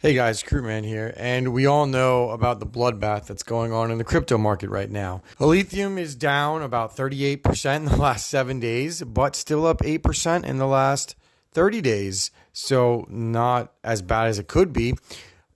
Hey guys, Krootman here, and we all know about the bloodbath that's going on in the crypto market right now. Lithium is down about 38% in the last 7 days, but still up 8% in the last 30 days. So not as bad as it could be,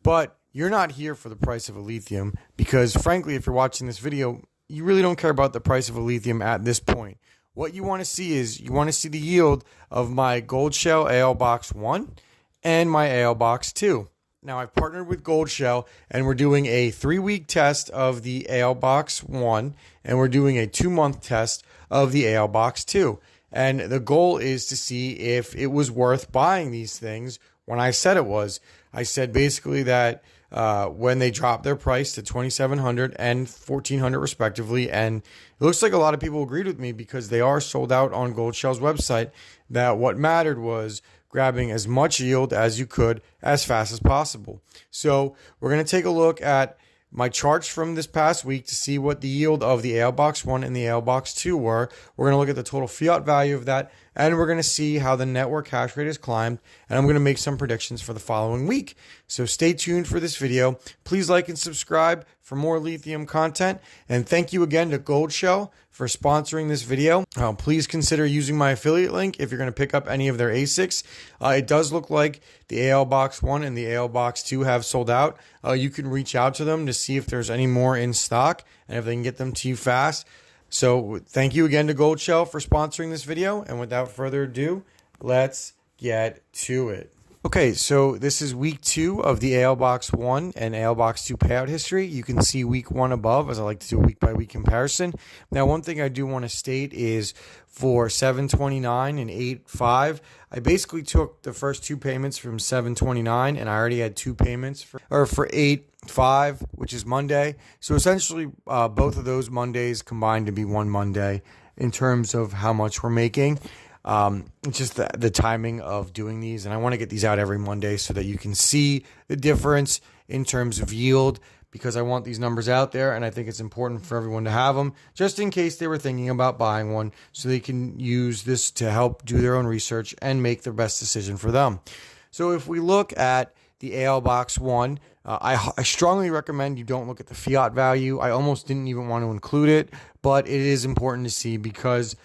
but you're not here for the price of a lithium because frankly, if you're watching this video, you really don't care about the price of a lithium at this point. What you want to see is you want to see the yield of my Goldshell AL Box 1 and my AL Box 2. Now, I've partnered with Goldshell, and we're doing a 3-week test of the AL Box 1, and we're doing a 2-month test of the AL Box 2. And the goal is to see if it was worth buying these things when I said it was. I said basically that when they dropped their price to $2,700 and $1,400 respectively, and it looks like a lot of people agreed with me because they are sold out on Goldshell's website, that what mattered was grabbing as much yield as you could as fast as possible. So we're going to take a look at my charts from this past week to see what the yield of the AL Box 1 and the AL Box 2 were. We're going to look at the total fiat value of that, and we're going to see how the network hash rate has climbed, and I'm going to make some predictions for the following week. So stay tuned for this video. Please like and subscribe for more lithium content, and thank you again to Goldshell for sponsoring this video. Please consider using my affiliate link if you're going to pick up any of their ASICs. It does look like the AL Box 1 and the AL Box 2 have sold out. You can reach out to them to see if there's any more in stock and if they can get them to you fast. So thank you again to Goldshell for sponsoring this video. And without further ado, let's get to it. Okay, so this is week 2 of the AL Box 1 and AL Box 2 payout history. You can see week 1 above, as I like to do a week-by-week comparison. Now, one thing I do want to state is for 729 and 85, I basically took the first 2 payments from 729, and I already had 2 payments for 8.5, which is Monday. So essentially, both of those Mondays combined to be one Monday in terms of how much we're making. It's just the timing of doing these, and I want to get these out every Monday so that you can see the difference in terms of yield, because I want these numbers out there, and I think it's important for everyone to have them just in case they were thinking about buying one, so they can use this to help do their own research and make the best decision for them. So if we look at the AL Box 1, I strongly recommend you don't look at the fiat value. I almost didn't even want to include it, but it is important to see because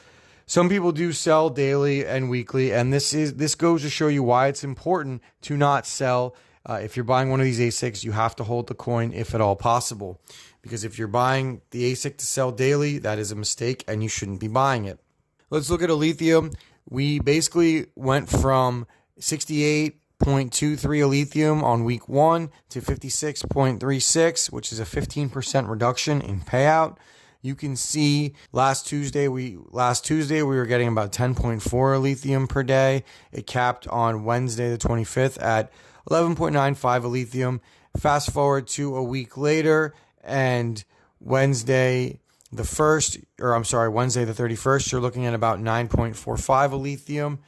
some people do sell daily and weekly, and this goes to show you why it's important to not sell. If you're buying one of these ASICs, you have to hold the coin if at all possible, because if you're buying the ASIC to sell daily, that is a mistake, and you shouldn't be buying it. Let's look at a lithium. We basically went from 68.23 a lithium on week 1 to 56.36, which is a 15% reduction in payout. You can see last Tuesday we were getting about 10.4 lithium per day. It capped on Wednesday the 25th at 11.95 a lithium. Fast forward to a week later, and Wednesday the 31st, you're looking at about 9.45 a lithium,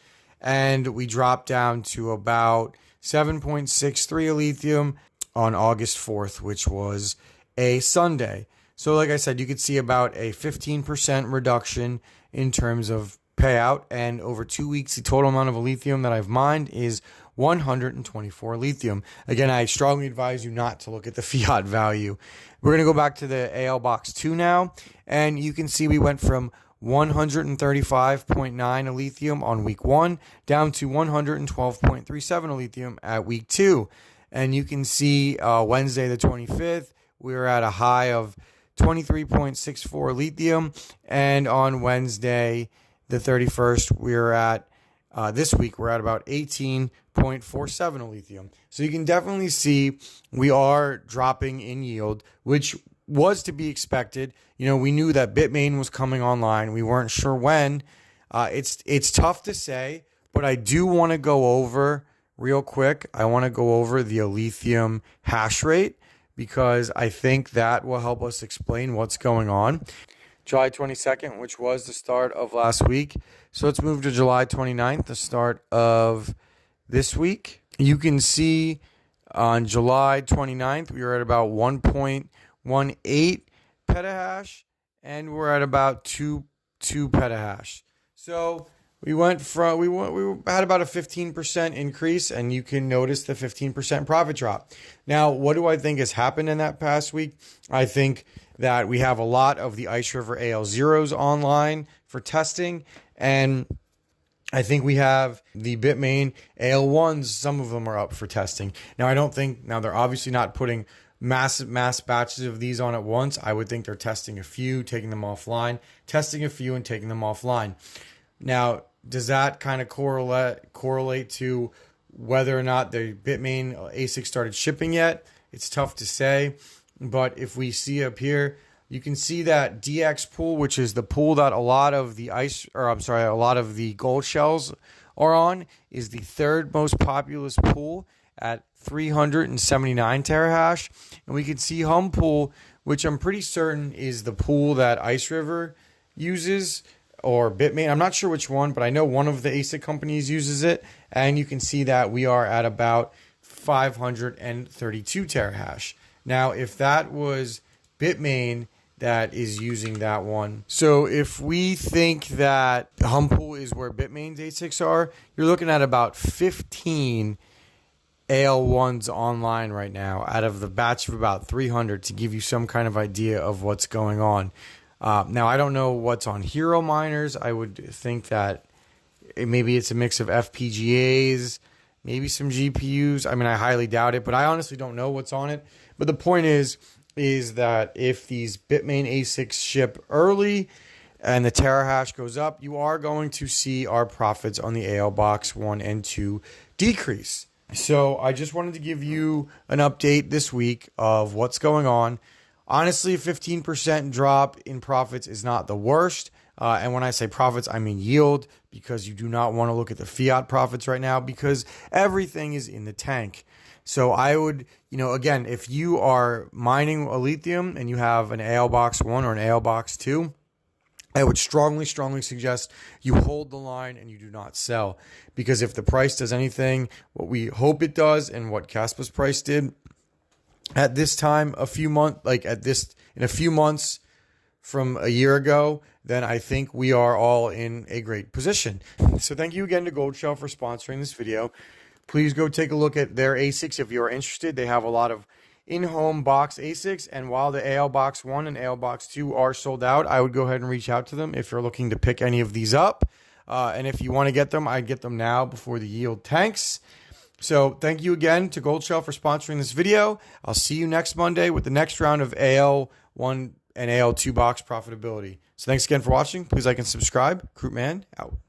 and we dropped down to about 7.63 a lithium on August 4th, which was a Sunday. So like I said, you could see about a 15% reduction in terms of payout. And over 2 weeks, the total amount of lithium that I've mined is 124 lithium. Again, I strongly advise you not to look at the fiat value. We're going to go back to the AL Box 2 now. And you can see we went from 135.9 a lithium on week 1 down to 112.37 a lithium at week 2. And you can see Wednesday the 25th, we were at a high of 23.64 lithium, and on Wednesday the 31st we're at this week we're at about 18.47 lithium. So you can definitely see we are dropping in yield, which was to be expected. You know, we knew that Bitmain was coming online. We weren't sure when. It's tough to say, but I do want to go over real quick. I want to go over the lithium hash rate, because I think that will help us explain what's going on. July 22nd, which was the start of last week. So let's move to July 29th, the start of this week. You can see on July 29th, we were at about 1.18 petahash, and we're at about 2 petahash. So we had about a 15% increase, and you can notice the 15% profit drop. Now, what do I think has happened in that past week? I think that we have a lot of the Ice River AL0s online for testing, and I think we have the Bitmain AL1s. Some of them are up for testing. Now, they're obviously not putting mass batches of these on at once. I would think they're testing a few, taking them offline, testing a few and taking them offline. Now, does that kind of correlate to whether or not the Bitmain ASIC started shipping yet? It's tough to say, but if we see up here, you can see that DX pool, which is the pool that a lot of the gold shells are on, is the third most populous pool at 379 terahash. And we can see Hum Pool, which I'm pretty certain is the pool that Ice River uses, or Bitmain. I'm not sure which one, but I know one of the ASIC companies uses it. And you can see that we are at about 532 terahash. Now, if that was Bitmain that is using that one. So if we think that Hum Pool is where Bitmain's ASICs are, you're looking at about 15 AL1s online right now out of the batch of about 300 to give you some kind of idea of what's going on. Now, I don't know what's on Hero miners. I would think that maybe it's a mix of FPGAs, maybe some GPUs. I mean, I highly doubt it, but I honestly don't know what's on it. But the point is that if these Bitmain ASICs ship early and the terahash goes up, you are going to see our profits on the AL Box 1 and 2 decrease. So I just wanted to give you an update this week of what's going on. Honestly, 15% drop in profits is not the worst. And when I say profits, I mean yield, because you do not want to look at the fiat profits right now because everything is in the tank. So I would, again, if you are mining a lithium and you have an AL Box 1 or an AL Box 2, I would strongly suggest you hold the line and you do not sell. Because if the price does anything, what we hope it does and what Caspa's price did at this time, in a few months from a year ago, then I think we are all in a great position. So thank you again to Goldshell for sponsoring this video. Please go take a look at their ASICs if you are interested. They have a lot of in-home box ASICs, and while the AL Box 1 and AL Box 2 are sold out, I would go ahead and reach out to them if you're looking to pick any of these up. And if you want to get them, I'd get them now before the yield tanks. So thank you again to Goldshell for sponsoring this video. I'll see you next Monday with the next round of AL1 and AL2 box profitability. So thanks again for watching. Please like and subscribe. Krootman out.